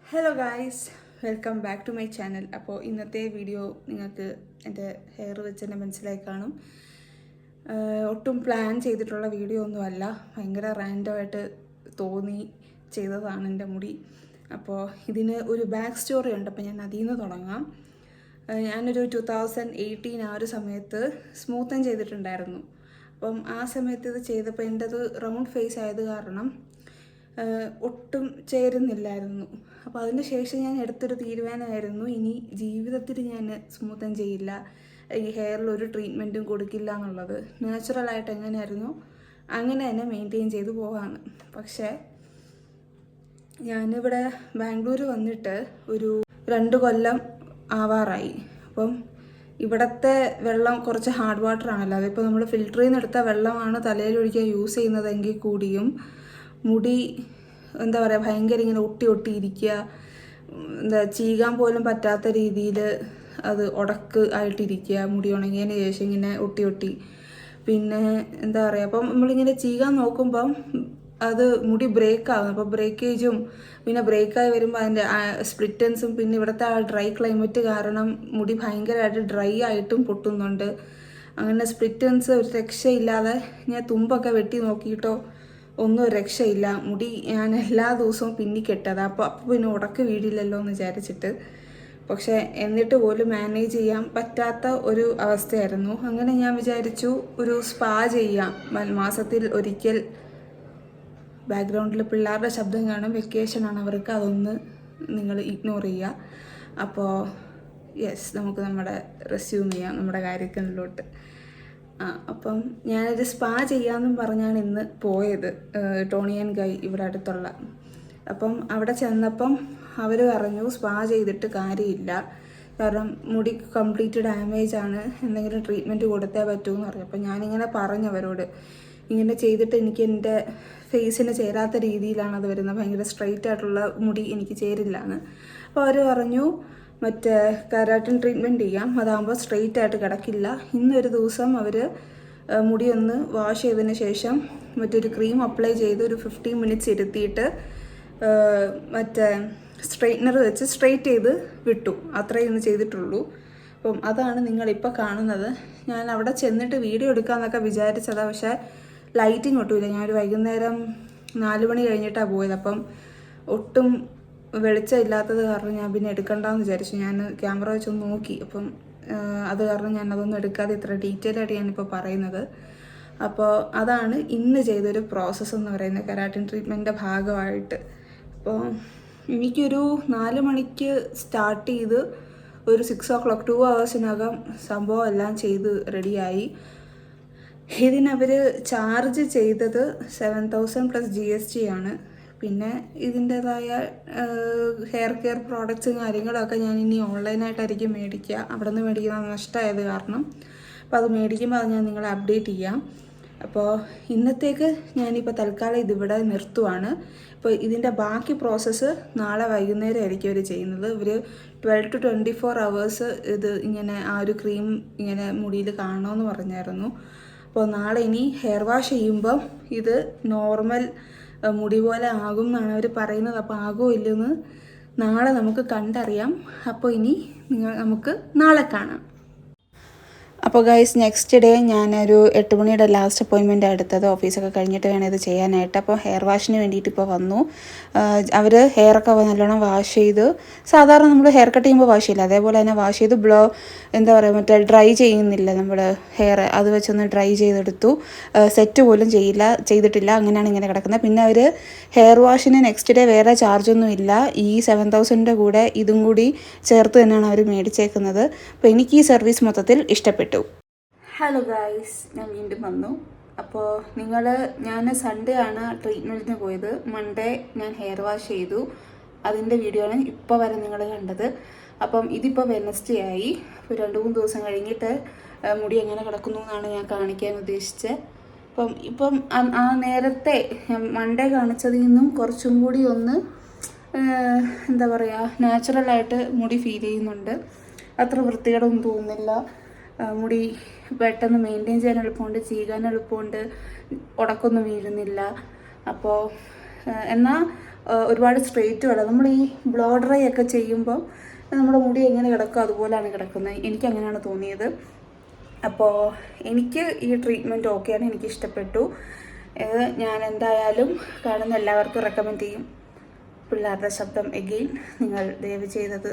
Hello guys, welcome back to my channel. അപ്പോൾ ഇന്നത്തെ video നിങ്ങൾക്ക് എൻ്റെ ഹെയർ വെച്ച് തന്നെ മനസ്സിലായി കാണും. ഒട്ടും പ്ലാൻ ചെയ്തിട്ടുള്ള വീഡിയോ ഒന്നുമല്ല, ഭയങ്കര റാൻഡമായിട്ട് തോന്നി ചെയ്തതാണ് എൻ്റെ മുടി. അപ്പോൾ ഇതിന് ഒരു ബാക്ക് സ്റ്റോറി ഉണ്ട്, അപ്പോൾ ഞാൻ അതിൽ നിന്ന് തുടങ്ങാം. ഞാനൊരു 2018 ആ ഒരു സമയത്ത് സ്മൂത്തൻ ചെയ്തിട്ടുണ്ടായിരുന്നു. അപ്പം ആ സമയത്ത് ഇത് ചെയ്തപ്പോൾ എൻ്റെ അത് റൗണ്ട് ഫേസ് ആയത് കാരണം ഒട്ടും ചേരുന്നില്ലായിരുന്നു. അപ്പോൾ അതിന് ശേഷം ഞാൻ എടുത്തൊരു തീരുമാനമായിരുന്നു, ഇനി ജീവിതത്തിൽ ഞാൻ സ്മൂത്തൻ ചെയ്യില്ല, ഈ ഹെയറിൽ ഒരു ട്രീറ്റ്മെൻറ്റും കൊടുക്കില്ല എന്നുള്ളത്. നാച്ചുറലായിട്ട് എങ്ങനെയായിരുന്നു അങ്ങനെ തന്നെ മെയിൻറ്റെയിൻ ചെയ്ത് പോവാണ്. പക്ഷേ ഞാനിവിടെ ബാംഗ്ലൂർ വന്നിട്ട് ഒരു 2 കൊല്ലം ആവാറായി. അപ്പം ഇവിടുത്തെ വെള്ളം കുറച്ച് ഹാർഡ് വാട്ടർ ആണല്ലോ, അതിപ്പോൾ നമ്മൾ ഫിൽറ്ററിൽ നിന്ന് എടുത്ത വെള്ളമാണ് തലയിൽ ഒഴിക്കാൻ യൂസ് ചെയ്യുന്നതെങ്കിൽ കൂടിയും മുടി എന്താ പറയുക, ഭയങ്കര ഇങ്ങനെ ഒട്ടി ഇരിക്കുക, എന്താ ചീകാൻ പോലും പറ്റാത്ത രീതിയിൽ അത് ഉടക്ക് ആയിട്ടിരിക്കുക. മുടി ഉണങ്ങിയതിന് ശേഷം ഇങ്ങനെ ഒട്ടി പിന്നെ എന്താ പറയുക, അപ്പം നമ്മളിങ്ങനെ ചീകാൻ നോക്കുമ്പം അത് മുടി ബ്രേക്കാകും. അപ്പോൾ ബ്രേക്കേജും പിന്നെ ബ്രേക്കായി വരുമ്പോൾ അതിൻ്റെ സ്പ്ലിറ്റൻസും പിന്നെ ഇവിടുത്തെ ആ ഡ്രൈ ക്ലൈമറ്റ് കാരണം മുടി ഭയങ്കരമായിട്ട് ഡ്രൈ ആയിട്ടും പൊട്ടുന്നുണ്ട്. അങ്ങനെ സ്പ്ലിറ്റൻസ് ഒരു രക്ഷയില്ലാതെ ഞാൻ തുമ്പൊക്കെ വെട്ടി നോക്കിയിട്ടോ ഒന്നും രക്ഷയില്ല. മുടി ഞാൻ എല്ലാ ദിവസവും പിന്നിക്കെട്ടത്, അപ്പോൾ പിന്നെ ഉടക്ക് വീടില്ലല്ലോ എന്ന് വിചാരിച്ചിട്ട്. പക്ഷേ എന്നിട്ട് പോലും മാനേജ് ചെയ്യാൻ പറ്റാത്ത ഒരു അവസ്ഥയായിരുന്നു. അങ്ങനെ ഞാൻ വിചാരിച്ചു ഒരു സ്പാ ചെയ്യാം, മാസത്തിൽ ഒരിക്കൽ. ബാക്ക്ഗ്രൗണ്ടിൽ പിള്ളേരുടെ ശബ്ദം കാണും, വെക്കേഷനാണ് അവർക്ക്, അതൊന്ന് നിങ്ങൾ ഇഗ്നോർ ചെയ്യുക. അപ്പോൾ യെസ്, നമുക്ക് നമ്മുടെ റെസ്യൂം ചെയ്യാം നമ്മുടെ കാര്യങ്ങളിലോട്ട്. അപ്പം ഞാനൊരു സ്പാ ചെയ്യാമെന്നും പറഞ്ഞാണ് ഇന്ന് പോയത്, ടോണി ആൻഡ് ഗൈ ഇവിടെ അടുത്തുള്ള. അപ്പം അവിടെ ചെന്നപ്പം അവർ പറഞ്ഞു സ്പാ ചെയ്തിട്ട് കാര്യമില്ല, കാരണം മുടി കംപ്ലീറ്റ് ഡാമേജ് ആണ്, എന്തെങ്കിലും ട്രീറ്റ്മെൻറ്റ് കൊടുത്തേ പറ്റുമെന്ന് പറഞ്ഞു. അപ്പം ഞാനിങ്ങനെ പറഞ്ഞു അവരോട്, ഇങ്ങനെ ചെയ്തിട്ട് എനിക്ക് എൻ്റെ ഫേസിന് ചേരാത്ത രീതിയിലാണ് അത് വരുന്നത്, ഭയങ്കര സ്ട്രെയിറ്റ് ആയിട്ടുള്ള മുടി എനിക്ക് ചേരില്ല എന്ന്. അപ്പോൾ അവർ പറഞ്ഞു മറ്റേ കെരാറ്റിൻ ട്രീറ്റ്മെൻറ്റ് ചെയ്യാം, അതാകുമ്പോൾ സ്ട്രെയിറ്റ് ആയിട്ട് കിടക്കില്ല. ഇന്നൊരു ദിവസം അവർ മുടി ഒന്ന് വാഷ് ചെയ്തതിന് ശേഷം മറ്റൊരു ക്രീം അപ്ലൈ ചെയ്ത് ഒരു 15 മിനിറ്റ്സ് ഇരുത്തിയിട്ട് മറ്റേ സ്ട്രെയിറ്റ്നർ വെച്ച് സ്ട്രെയിറ്റ് ചെയ്ത് വിട്ടു. അത്രയും ഒന്ന് ചെയ്തിട്ടുള്ളൂ. അപ്പം അതാണ് നിങ്ങളിപ്പോൾ കാണുന്നത്. ഞാൻ അവിടെ ചെന്നിട്ട് വീഡിയോ എടുക്കാമെന്നൊക്കെ വിചാരിച്ചതാണ്, പക്ഷേ ലൈറ്റിങ് ഒട്ടുമില്ല. ഞാനൊരു വൈകുന്നേരം 4 മണി കഴിഞ്ഞിട്ടാണ് പോയത്. അപ്പം ഒട്ടും വെളിച്ചം ഇല്ലാത്തത് കാരണം ഞാൻ പിന്നെ എടുക്കണ്ടെന്ന് വിചാരിച്ചു. ഞാൻ ക്യാമറ വെച്ചൊന്ന് നോക്കി, അപ്പം അത് കാരണം ഞാൻ അതൊന്നും എടുക്കാതെ ഇത്ര ഡീറ്റെയിൽ ആയിട്ട് ഞാനിപ്പോൾ പറയുന്നത്. അപ്പോൾ അതാണ് ഇന്ന് ചെയ്തൊരു പ്രോസസ്സ് എന്ന് പറയുന്നത്, കെരാറ്റിൻ ട്രീറ്റ്മെൻറ്റിൻ്റെ ഭാഗമായിട്ട്. അപ്പോൾ എനിക്കൊരു 4 മണിക്ക് സ്റ്റാർട്ട് ചെയ്ത് ഒരു 6 o'clock 2 hours സംഭവം എല്ലാം ചെയ്ത് റെഡിയായി. ഇതിനവർ ചാർജ് ചെയ്തത് 7,000 + GST ആണ്. പിന്നെ ഇതിൻ്റേതായ ഹെയർ കെയർ പ്രോഡക്റ്റ്സും കാര്യങ്ങളൊക്കെ ഞാൻ ഇനി ഓൺലൈനായിട്ടായിരിക്കും മേടിക്കുക, അവിടെ നിന്ന് മേടിക്കുന്നത് നഷ്ടമായത് കാരണം. അപ്പോൾ അത് മേടിക്കുമ്പോൾ അത് ഞാൻ നിങ്ങളെ അപ്ഡേറ്റ് ചെയ്യാം. അപ്പോൾ ഇന്നത്തേക്ക് ഞാനിപ്പോൾ തൽക്കാലം ഇതിവിടെ നിർത്തുവാണ്. ഇപ്പോൾ ഇതിൻ്റെ ബാക്കി പ്രോസസ്സ് നാളെ വൈകുന്നേരം ആയിരിക്കും അവർ ചെയ്യുന്നത്. ഇവർ 12 to 24 hours ഇത് ഇങ്ങനെ ആ ഒരു ക്രീം ഇങ്ങനെ മുടിയിൽ കാണണമെന്ന് പറഞ്ഞായിരുന്നു. അപ്പോൾ നാളെ ഇനി ഹെയർ വാഷ് ചെയ്യുമ്പം ഇത് നോർമൽ മുടി പോലെ ആകും എന്നാണ് അവർ പറയുന്നത്. അപ്പോൾ ആകുമോ ഇല്ലെന്ന് നാളെ നമുക്ക് കണ്ടറിയാം. അപ്പോൾ ഇനി നമുക്ക് നാളെ കാണാം. അപ്പോൾ ഗൈസ്, നെക്സ്റ്റ് ഡേ ഞാനൊരു 8 മണിയുടെ ലാസ്റ്റ് അപ്പോയിൻമെൻ്റ് എടുത്തത്. ഓഫീസൊക്കെ കഴിഞ്ഞിട്ട് വേണം ഇത് ചെയ്യാനായിട്ട്. അപ്പോൾ ഹെയർ വാഷിന് വേണ്ടിയിട്ട് ഇപ്പോൾ വന്നു. അവർ ഹെയറൊക്കെ നല്ലോണം വാഷ് ചെയ്ത്, സാധാരണ നമ്മൾ ഹെയർ കട്ട് ചെയ്യുമ്പോൾ വാഷ് ചെയ്യില്ല, അതേപോലെ തന്നെ വാഷ് ചെയ്ത് എന്താ പറയുക, മറ്റേ ഡ്രൈ ചെയ്യുന്നില്ല നമ്മൾ ഹെയർ, അത് വെച്ചൊന്ന് ഡ്രൈ ചെയ്തെടുത്തു. സെറ്റ് പോലും ചെയ്തിട്ടില്ല, അങ്ങനെയാണ് ഇങ്ങനെ കിടക്കുന്നത്. പിന്നെ അവർ ഹെയർ വാഷിന് നെക്സ്റ്റ് ഡേ വേറെ ചാർജൊന്നും ഇല്ല, ഈ 7,000 കൂടെ ഇതും കൂടി ചേർത്ത് തന്നെയാണ് അവർ മേടിച്ചേക്കുന്നത്. അപ്പോൾ എനിക്ക് ഈ സർവീസ് മൊത്തത്തിൽ ഇഷ്ടപ്പെട്ടു. ഹലോ ഗായ്സ്, ഞാൻ വീണ്ടും വന്നു. അപ്പോൾ ഞാൻ സൺഡേ ആണ് ട്രീറ്റ്മെൻറ്റിന് പോയത്. മൺഡേ ഞാൻ ഹെയർ വാഷ് ചെയ്തു, അതിൻ്റെ വീഡിയോ ആണ് ഇപ്പോൾ വരെ നിങ്ങൾ കണ്ടത്. അപ്പം ഇതിപ്പോൾ വെനസ്ഡേ ആയി. അപ്പോൾ 2-3 ദിവസം കഴിഞ്ഞിട്ട് മുടി എങ്ങനെ കിടക്കുന്നു എന്നാണ് ഞാൻ കാണിക്കാൻ ഉദ്ദേശിച്ചത്. ഇപ്പം ആ നേരത്തെ മൺഡേ കാണിച്ചതിൽ നിന്നും കുറച്ചും കൂടി ഒന്ന് എന്താ പറയുക, നാച്ചുറലായിട്ട് മുടി ഫീൽ ചെയ്യുന്നുണ്ട്. അത്ര വൃത്തികേടൊന്നും തോന്നുന്നില്ല. മുടി പെട്ടെന്ന് മെയിൻറ്റെയിൻ ചെയ്യാൻ എളുപ്പമുണ്ട്, ചീകാൻ എളുപ്പമുണ്ട്, ഉടക്കൊന്നും വീഴുന്നില്ല. അപ്പോൾ എന്നാൽ ഒരുപാട് സ്ട്രെയിറ്റ് വേണം. നമ്മൾ ഈ ബ്ലോ ഡ്രൈ ഒക്കെ ചെയ്യുമ്പോൾ നമ്മുടെ മുടി എങ്ങനെ കിടക്കും അതുപോലെയാണ് കിടക്കുന്നത്. എനിക്ക് അങ്ങനെയാണ് തോന്നിയത്. അപ്പോൾ എനിക്ക് ഈ ട്രീറ്റ്മെൻറ്റ് ഓക്കെയാണ്, എനിക്ക് ഇഷ്ടപ്പെട്ടു. ഞാൻ എന്തായാലും കാണുന്ന എല്ലാവർക്കും റെക്കമെൻഡ് ചെയ്യും. പിള്ളേരുടെ ശബ്ദം എഗെയിൻ നിങ്ങൾ ദയവ് ചെയ്തത്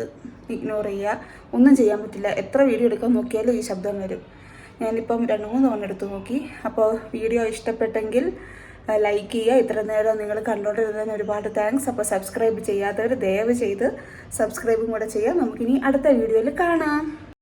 ഇഗ്നോർ ചെയ്യുക. ഒന്നും ചെയ്യാൻ പറ്റില്ല. എത്ര വീഡിയോ എടുക്കാൻ നോക്കിയാലും ഈ ശബ്ദം വരും. ഞാനിപ്പം 2-3 തവണ എടുത്തു നോക്കി. അപ്പോൾ വീഡിയോ ഇഷ്ടപ്പെട്ടെങ്കിൽ ലൈക്ക് ചെയ്യുക. ഇത്ര നേരം നിങ്ങൾ കണ്ടുകൊണ്ടിരുന്നതിന് ഒരുപാട് താങ്ക്സ്. അപ്പോൾ സബ്സ്ക്രൈബ് ചെയ്യാത്തവർ ദയവ് ചെയ്ത് സബ്സ്ക്രൈബും കൂടെ ചെയ്യുക. നമുക്കിനി അടുത്ത വീഡിയോയിൽ കാണാം.